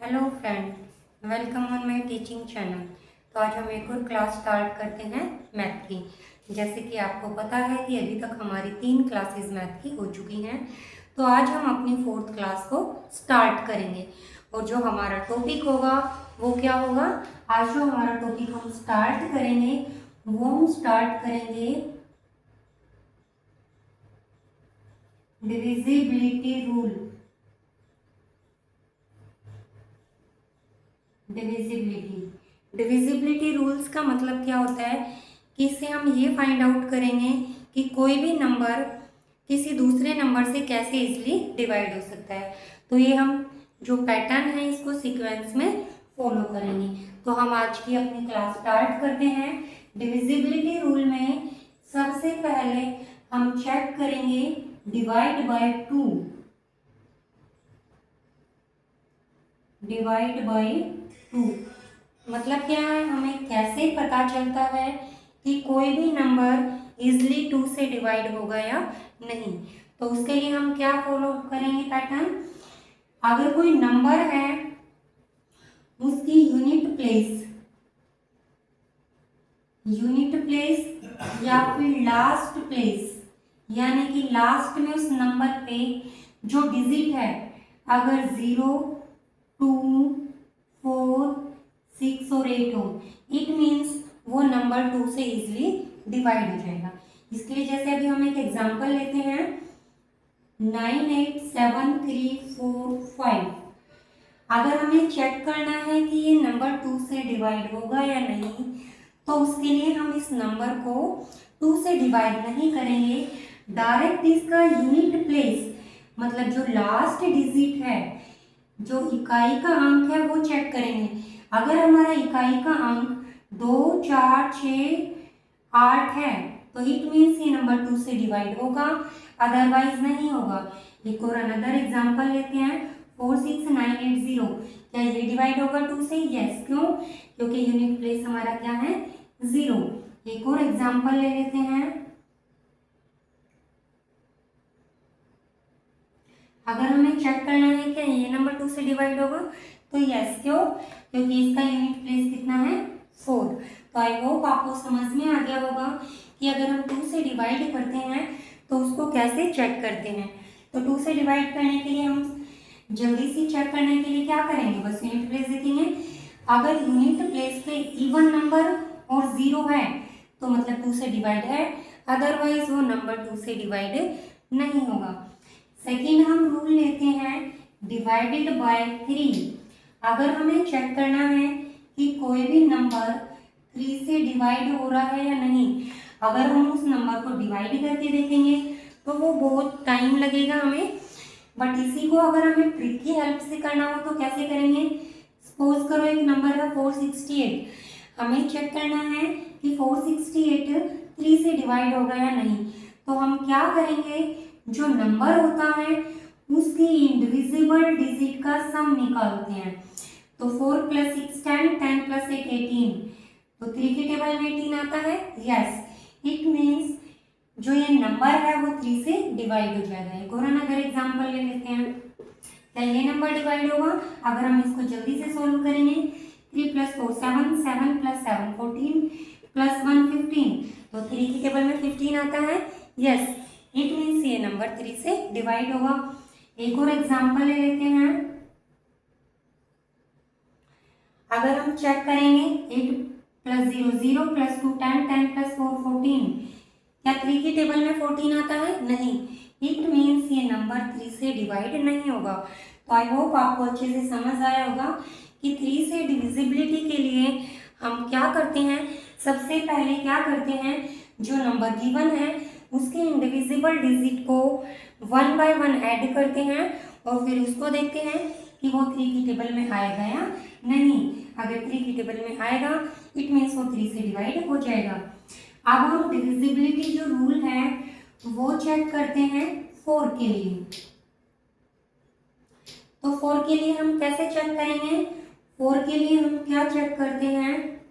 Hello friend, welcome on my teaching channel. तो आज हम एक और क्लास स्टार्ट करते हैं मैथ की। जैसे कि आपको पता है कि अभी तक हमारी 3 क्लासेस मैथ की हो चुकी हैं। तो आज हम अपनी 4th क्लास को स्टार्ट करेंगे और जो हमारा टॉपिक होगा वो क्या होगा। आज जो हमारा टॉपिक हम स्टार्ट करेंगे वो हम स्टार्ट करेंगे डिविजिबिलिटी रूल। डिविजिबिलिटी रूल्स का मतलब क्या होता है कि इससे हम ये फाइंड आउट करेंगे कि कोई भी नंबर किसी दूसरे नंबर से कैसे इजीली डिवाइड हो सकता है। तो ये हम जो पैटर्न है इसको सीक्वेंस में फॉलो करेंगे। तो हम आज की अपनी क्लास स्टार्ट करते हैं। डिविजिबिलिटी रूल में सबसे पहले हम चेक करेंगे डिवाइड बाय 2। डिवाइड बाय 2 मतलब क्या है, हमें कैसे पता चलता है कि कोई भी नंबर इजली 2 से डिवाइड होगा या नहीं। तो उसके लिए हम क्या फॉलो करेंगे पैटर्न। अगर कोई नंबर है उसकी यूनिट प्लेस या फिर लास्ट प्लेस, यानी कि लास्ट में उस नंबर पे जो डिजिट है अगर 0, 2, 4, 6 और 8 हो, इट मीन्स वो नंबर 2 से इजिली डिवाइड हो जाएगा। इसके लिए जैसे अभी हम एक एग्जांपल लेते हैं 98735। अगर हमें चेक करना है कि ये नंबर 2 से डिवाइड होगा या नहीं, तो उसके लिए हम इस नंबर को 2 से डिवाइड नहीं करेंगे, डायरेक्ट इसका यूनिट प्लेस मतलब जो लास्ट डिजिट है, जो इकाई का अंक है वो चेक करेंगे। अगर हमारा इकाई का अंक 2, 4, 6, 8 है तो इट मीन्स ये नंबर 2 से डिवाइड होगा, अदरवाइज नहीं होगा। एक और अनदर एग्जांपल लेते हैं 46980। क्या ये डिवाइड होगा 2 से? यस। क्यों? क्योंकि यूनिट प्लेस हमारा क्या है? 0। एक और एग्जांपल ले लेते हैं। अगर हमें चेक करना है कि ये नंबर 2 से डिवाइड होगा तो यस। क्यों? क्योंकि इसका यूनिट प्लेस कितना है? 4। तो आई होप आपको समझ में आ गया होगा कि अगर हम 2 से डिवाइड करते हैं तो उसको कैसे चेक करते हैं। तो 2 से डिवाइड करने के लिए हम जल्दी से चेक करने के लिए क्या करेंगे, बस यूनिट प्लेस देखेंगे। अगर यूनिट प्लेस पे इवन नंबर और 0 है तो मतलब 2 से डिवाइड है, अदरवाइज वो नंबर 2 से डिवाइड नहीं होगा। सेकेंड हम रूल लेते हैं डिवाइडेड बाय 3। अगर हमें चेक करना है कि कोई भी नंबर 3 से डिवाइड हो रहा है या नहीं, अगर हम उस नंबर को डिवाइड करके देखेंगे तो वो बहुत टाइम लगेगा हमें, बट इसी को अगर हमें ट्रिक की हेल्प से करना हो तो कैसे करेंगे। सपोज करो एक नंबर है 468, हमें चेक करना है कि 468 3 से डिवाइड होगा या नहीं। तो हम क्या करेंगे, जो नंबर होता है उसकी इंडिविजिबल डिजिट का सम निकालते हैं। तो 4 + 6 10, 10 + 8 18। तो 3 के टेबल में 18 आता है। यस, इट मीन्स जो ये नंबर है वो 3 से डिवाइड हो जाएगा। एक और अगर एग्जांपल ले लेते हैं, क्या ये नंबर डिवाइड होगा? अगर हम इसको जल्दी से सोल्व करेंगे 3 + 4 7, 7 + 7 14 + 1 15। तो 3 की टेबल में 15 आता है। यस, इट मीन्स ये नंबर 3 से डिवाइड होगा। एक और एग्जांपल ले लेते हैं। अगर हम चेक करेंगे 8 + 0 0 + 2 10 10 + 4 14। क्या 3 की टेबल में 14 आता है? नहीं। इट मीन्स ये नंबर 3 से डिवाइड नहीं होगा। तो आई होप आपको अच्छे से समझ आया होगा कि 3 से डिविजिबिलिटी के लिए हम क्या करते हैं। सबसे पहले क्या करते हैं, जो नंबर गिवन है उसके इंडिविजिबल डिजिट को 1 बाय 1 ऐड करते हैं और फिर उसको देखते हैं कि वो 3 की टेबल में आएगा या नहीं। अगर 3 की टेबल में आएगा इट मीन्स वो 3 से डिवाइड हो जाएगा। अब हम डिविजिबिलिटी जो रूल है वो चेक करते हैं 4 के लिए। तो 4 के लिए हम कैसे चेक करेंगे? 4 के लिए हम क्या चेक करते हैं,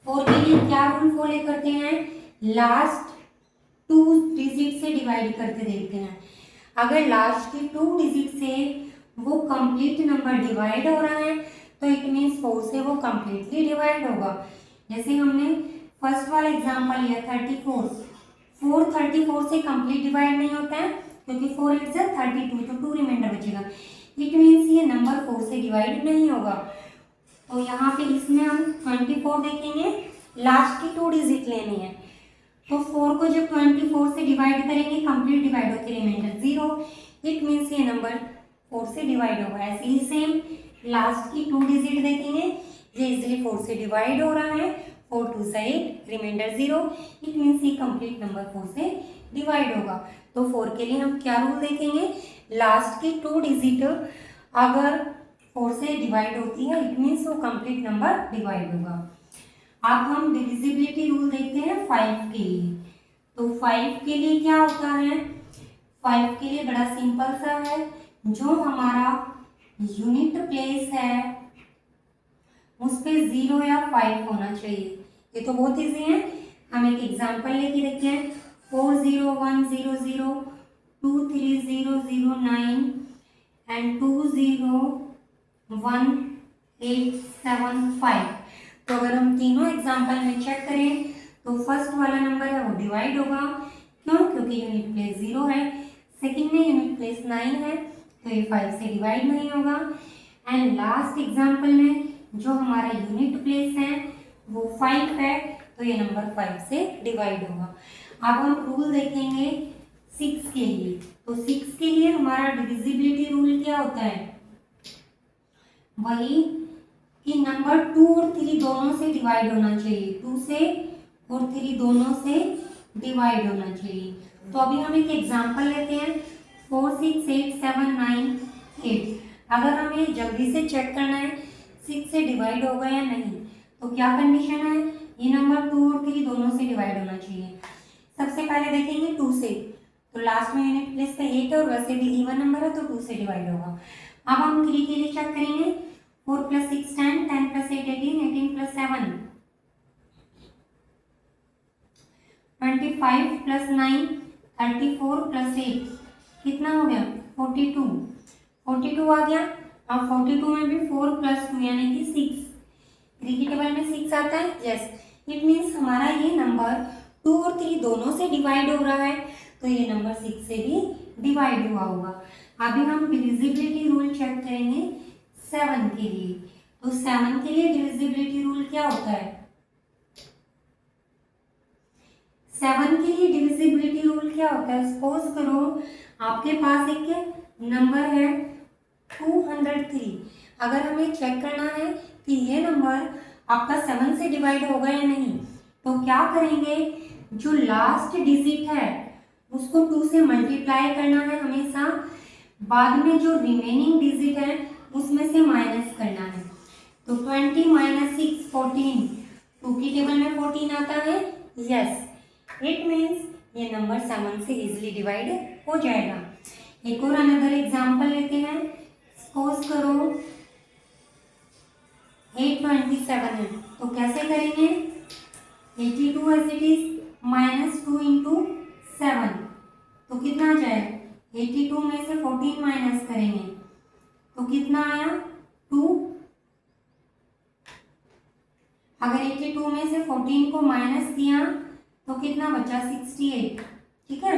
4 के लिए क्या रूल फॉलो करते हैं, लास्ट 2 डिजिट से डिवाइड करके देखते हैं। अगर लास्ट की 2 डिजिट से वो कंप्लीट नंबर डिवाइड हो रहा है तो इट मीन्स 4 से वो कंप्लीटली डिवाइड होगा। जैसे हमने फर्स्ट वाला एग्जांपल लिया 34, 34 से कंप्लीट डिवाइड नहीं होता है क्योंकि 4 8 से 32, तो 2 रिमाइंडर बचेगा। इट मीन्स ये नंबर 4 से डिवाइड नहीं होगा। तो यहाँ पे इसमें हम 24 देखेंगे, लास्ट की 2 डिजिट लेनी है, तो 4 को जब 24 से डिवाइड करेंगे कंप्लीट डिवाइड होकर रिमाइंडर 0, इट मीन्स ये नंबर 4 से डिवाइड होगा। ऐसे ही सेम लास्ट की 2 डिजिट देखेंगे, ये इजिली 4 से डिवाइड हो रहा है, 4 2 से 8 रिमाइंडर 0, इट मीन्स ये कंप्लीट नंबर 4 से डिवाइड होगा। तो 4 के लिए हम क्या रूल देखेंगे, लास्ट की 2 डिजिट अगर 4 से डिवाइड होती है इट मीन्स वो कंप्लीट नंबर डिवाइड होगा। अब हम डिविजिबिलिटी रूल देखते हैं 5 के लिए। तो 5 के लिए क्या होता है, 5 के लिए बड़ा सिंपल सा है, जो हमारा यूनिट प्लेस है उस पे 0 या 5 होना चाहिए। ये तो बहुत इजी है, हम एक एग्जांपल लेके देखते हैं 40100 23009 एंड 201,875। तो अगर हम तीनों एग्जांपल में चेक करें तो फर्स्ट वाला नंबर है वो डिवाइड होगा, क्यों, क्योंकि यूनिट प्लेस 0 है। सेकंड में यूनिट प्लेस 9 है तो ये 5 से डिवाइड नहीं होगा। एंड लास्ट एग्जांपल में जो हमारा यूनिट प्लेस है वो 5 है तो ये नंबर 5 से डिवाइड होगा। अब हम रूल देखेंगे 6 के लिए। तो 6 के लिए हमारा डिविजिबिलिटी रूल क्या होता है, वही कि नंबर 2 और 3 दोनों से डिवाइड होना चाहिए, 2 से और 3 दोनों से डिवाइड होना चाहिए। तो अभी हम एक एग्जांपल लेते हैं 4 6 8 7 9 8। अगर हमें जल्दी से चेक करना है 6 से डिवाइड होगा या नहीं, तो क्या कंडीशन है, ये नंबर 2 और 3 दोनों से डिवाइड होना चाहिए। सबसे पहले देखेंगे 2 से, तो लास्ट में यूनिट प्लेस पे 8 है और वैसे भी इवन नंबर है तो 2 से डिवाइड होगा। अब हम 3 के लिए चेक करेंगे 4 + 6 10 10 + 8 18 18 + 7 25 + 9 34 + 8 कितना हो गया 42 आ गया। अब 42 में भी 4 + 2 यानी कि 6, 3 की टेबल में 6 आता है, यस, इट मीन्स हमारा ये नंबर 2 और 3 दोनों से डिवाइड हो रहा है तो ये नंबर 6 से भी डिवाइड हुआ होगा। अभी हम डिविजिबिलिटी रूल चेक करेंगे 7 के लिए। तो 7 के लिए डिविजिबिलिटी रूल क्या होता है, 7 के लिए डिविजिबिलिटी रूल क्या होता है, सपोज करो आपके पास एक नंबर है 203। अगर हमें चेक करना है कि ये नंबर आपका 7 से डिवाइड होगा या नहीं, तो क्या करेंगे, जो लास्ट डिजिट है उसको 2 से मल्टीप्लाई करना है हमेशा, बाद में जो रिमेनिंग डिजिट है उसमें से माइनस करना है। तो 20 - 6 14, 2 की टेबल में 14 आता है, यस, इट मीन्स ये नंबर 7 से इजिली डिवाइड हो जाएगा। एक और अनदर एग्जांपल लेते हैं, सपोज करो 827 है, तो कैसे करेंगे, 82 एज इट इज -2 × 7, तो कितना आ जाएगा, 82 में से 14 माइनस करेंगे तो कितना आया 2। अगर 82 में से 14 को माइनस किया तो कितना बचा 68, ठीक है।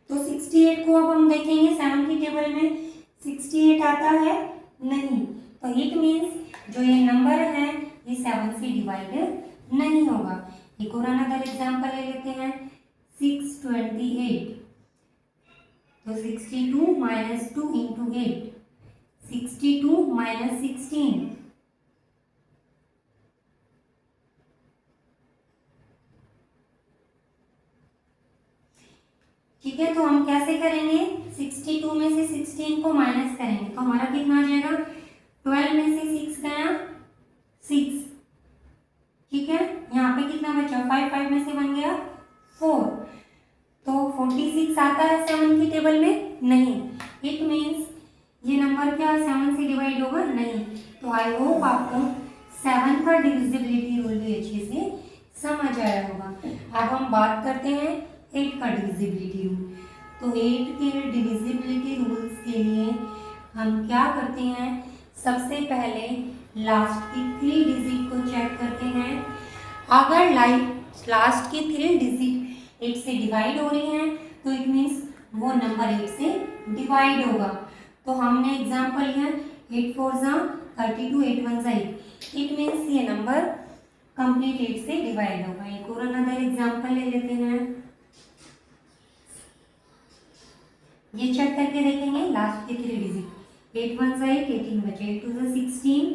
तो 68 को अब हम देखेंगे 7 की टेबल में 68 आता है नहीं, तो इट मीन्स जो ये नंबर है ये 7 से डिवाइड नहीं होगा। एक और अनदर एग्जांपल ले लेते हैं 628। तो 62 - 2 × 8, 62 - 16, ठीक है। तो हम कैसे करेंगे, 62 में से 16 को माइनस करेंगे तो हमारा कितना आ जाएगा, 12 में से 6 गया 6, ठीक है। यहाँ पे कितना बचा 5, 5 में से बन गया 4, तो 46 आता है 7 की टेबल में नहीं, इट मीन्स ये नंबर क्या 7 से डिवाइड होगा नहीं। तो आई होप आपको 7 का डिविजिबिलिटी रूल भी अच्छे से समझ आया होगा। अब हम बात करते हैं 8 का डिविजिबिलिटी रूल। तो 8 के डिविजिबिलिटी रूल्स के लिए हम क्या करते हैं, सबसे पहले लास्ट की 3 डिजिट को चेक करते हैं। अगर लास्ट की 3 डिजिट 8 से डिवाइड हो रही हैं तो इट मीन्स वो नंबर 8 से डिवाइड होगा। तो हमने एग्जांपल लिया 8 4 जा 32, 8 1 जा 8, इट मीन्स ये नंबर कंप्लीट 8 से डिवाइड होगा। एक और अनदर एग्जांपल ले लेते हैं, ये चेक करके देखेंगे लास्ट के 3 डिजिट 8 1 जा 8, 18 बचे, 8 2 जा 16,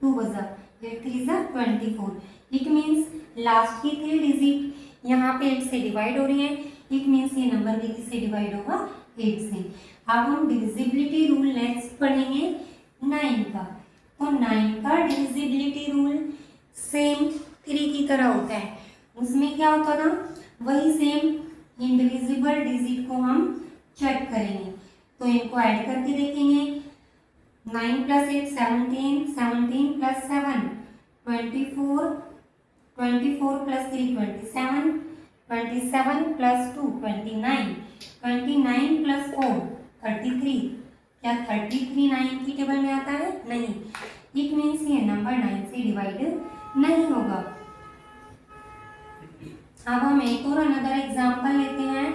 2 बजा 8 3 जा 24, इट मीन्स लास्ट की 3 डिजिट यहाँ पे 8 से डिवाइड हो रही है, इट मीन्स ये नंबर भी किससे डिवाइड होगा, 8 से। अब हम डिविजिबिलिटी रूल नेक्स्ट पढ़ेंगे 9 का। तो 9 का डिविजिबिलिटी रूल सेम 3 की तरह होता है। उसमें क्या होता था, वही सेम इंडिविजिबल डिजिट को हम चेक करेंगे। तो इनको ऐड करके देखेंगे, 9 + 8 17, 17 + 7 24, 24 + 3 27, 27 + 2 29, 29 + 4 33। क्या 33 9 की टेबल में आता है? नहीं। इट मीन्स ये नंबर 9 से डिवाइड नहीं होगा। अब हम एक और अनदर एग्जांपल लेते हैं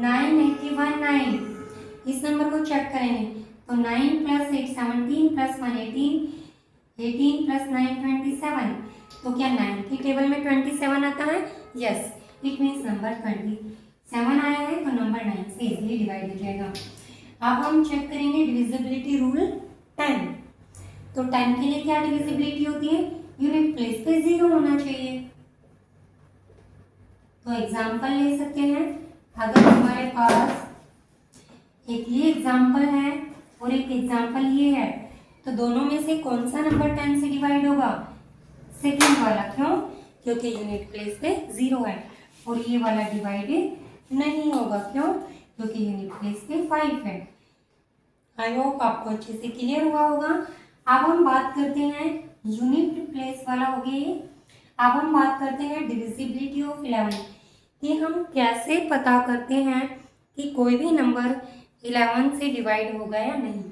9 81 9। इस नंबर को चेक करेंगे तो 9 + 8 17 + 1 18, 18 + 9 27। तो क्या 9 की टेबल में 27 आता है? यस। इट मीन्स नंबर 27 आया है तो नंबर 9 से इजीली डिवाइड हो जाएगा। अब हम चेक करेंगे डिविजिबिलिटी रूल 10। तो 10 के लिए क्या डिविजिबिलिटी होती है, यूनिट प्लेस पे 0 होना चाहिए। तो एग्जांपल ले सकते हैं, अगर हमारे पास एक ये एग्जांपल है और एक एग्जांपल ये है, तो दोनों में से कौन सा नंबर 10 से डिवाइड होगा? सेकेंड वाला। क्यों? क्योंकि यूनिट प्लेस पे 0 है। और ये वाला डिवाइडेड नहीं होगा। क्यों? क्योंकि यूनिट प्लेस पे 5 है। आई होप आपको अच्छे से क्लियर हुआ होगा। अब हम बात करते हैं यूनिट प्लेस वाला हो गया ये। अब हम बात करते हैं डिविजिबिलिटी ऑफ 11 कि हम कैसे पता करते हैं कि कोई भी नंबर 11 से डिवाइड होगा या नहीं।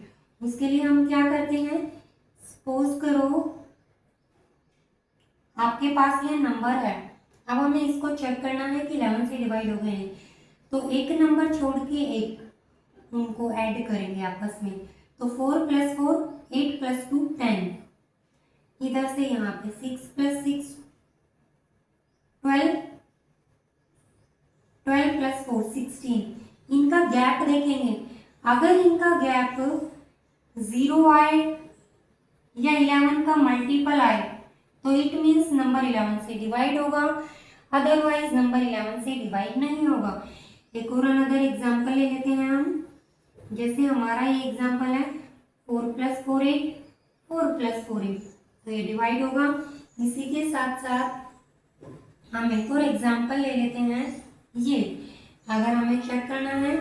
उसके लिए हम क्या करते हैं, सपोज करो आपके पास ये नंबर है, अब हमें इसको चेक करना है कि 11 से डिवाइड हो गए हैं। तो एक नंबर छोड़ के एक उनको ऐड करेंगे आपस में। तो 4 + 4 8 + 2 10, इधर से यहाँ पे 6 + 6 12, 12 + 4 16। इनका गैप देखेंगे, अगर इनका गैप 0 आए या 11 का मल्टीपल आए तो इट मीन्स नंबर 11 से डिवाइड होगा, अदरवाइज नंबर 11 से डिवाइड नहीं होगा। एक और अनदर एग्जांपल ले लेते हैं हम, जैसे हमारा ये एग्जांपल है 4 + 4 8, 4 + 4 8, तो ये डिवाइड होगा। इसी के साथ साथ हम एक और एग्जांपल ले लेते हैं, ये अगर हमें चेक करना है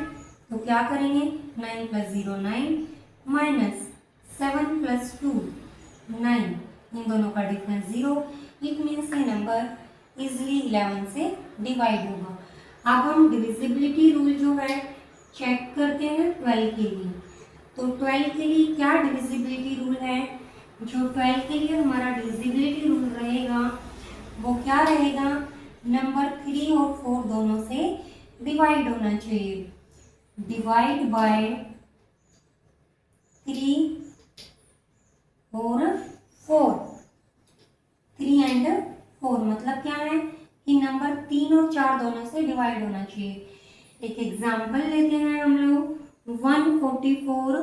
तो क्या करेंगे, 9 + 0 9 -7 + 2 9, इन दोनों का डिफरेंस 0। इट मीन्स ये नंबर इजिली 11 से डिवाइड होगा। अब हम डिविजिबिलिटी रूल जो है चेक करते हैं 12 के लिए। तो 12 के लिए क्या डिविजिबिलिटी रूल है, जो 12 के लिए हमारा डिविजिबिलिटी रूल रहेगा वो क्या रहेगा, नंबर 3 और 4 दोनों से डिवाइड होना चाहिए। डिवाइड बाय 3 और 4, 3 एंड 4 मतलब क्या है कि नंबर 3 और 4 दोनों से डिवाइड होना चाहिए। एक एग्जांपल लेते हैं हम लोग 144।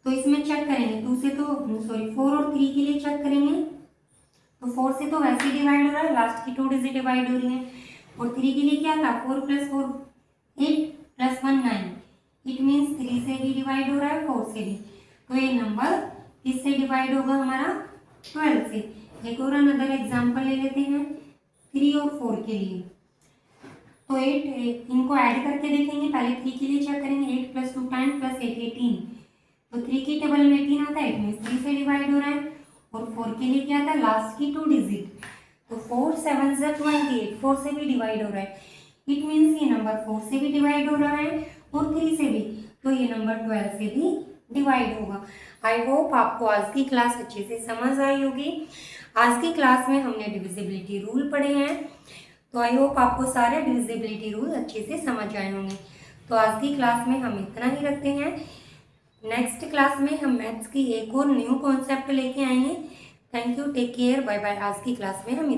तो इसमें चेक करेंगे 2 से, तो सॉरी 4 और 3 के लिए चेक करेंगे तो 4 से तो वैसे डिवाइड हो रहा है, लास्ट की 2 डिजिट डिवाइड हो रही है। और 3 के लिए क्या था, 4 + 4 8 + 1 9, इट मीन्स 3 से भी डिवाइड हो रहा है 4 से भी। तो ये नंबर किससे डिवाइड होगा हमारा, 12 से। एक और अनदर एग्जांपल ले लेते हैं 3 और 4 के लिए। तो 8 इनको ऐड करके देखेंगे, पहले 3 के लिए चेक करेंगे, 8 + 2 10 + 8 18। तो 3 की टेबल में 18 आता है, इट मीन्स 3 से डिवाइड हो रहा है। और 4 के लिए क्या था, लास्ट की 2 डिजिट, तो 4 7 से 28, 4 से भी डिवाइड हो रहा है, इट मीन्स ये नंबर 4 से भी डिवाइड हो रहा है और 3 से भी, तो ये नंबर 12 से भी डिवाइड होगा। आई होप आपको आज की क्लास अच्छे से समझ आई होगी। आज की क्लास में हमने डिविजिबिलिटी रूल पढ़े हैं, तो आई होप आपको सारे डिविजिबिलिटी रूल अच्छे से समझ आए होंगे। तो आज की क्लास में हम इतना ही रखते हैं। नेक्स्ट क्लास में हम मैथ्स की एक और न्यू कॉन्सेप्ट लेके आएंगे। Thank you, take care, bye bye. आज की क्लास में हम